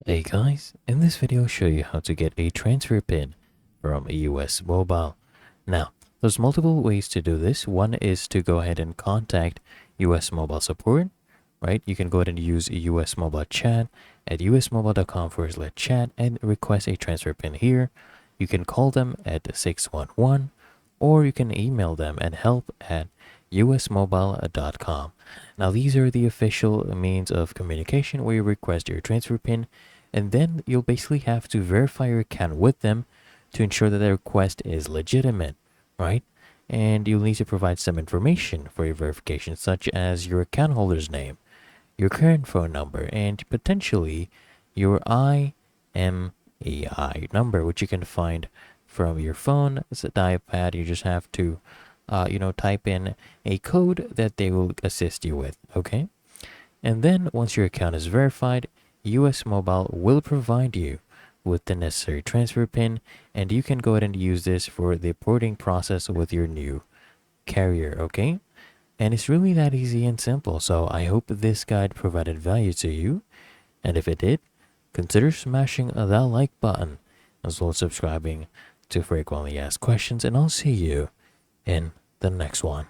Hey guys, in this video I'll show you how to get a transfer pin from a US Mobile. Now, there's multiple ways to do this. One is to go ahead and contact US Mobile support, right? You can go ahead and use US Mobile chat at usmobile.com/chat and request a transfer pin here. You can call them at 611 or you can email them at help@usmobile.com. Now, these are the official means of communication where you request your transfer pin, and then you'll basically have to verify your account with them to ensure that the request is legitimate, right? And you'll need to provide some information for your verification, such as your account holder's name, your current phone number, and potentially your IMEI number, which you can find from your phone. It's an iPad. You just have to, type in a code that they will assist you with, okay? And then once your account is verified, US Mobile will provide you with the necessary transfer pin, and you can go ahead and use this for the porting process with your new carrier, okay? And it's really that easy and simple. So I hope this guide provided value to you. And if it did, consider smashing that like button as well as subscribing to frequently asked questions. And I'll see you in the next one.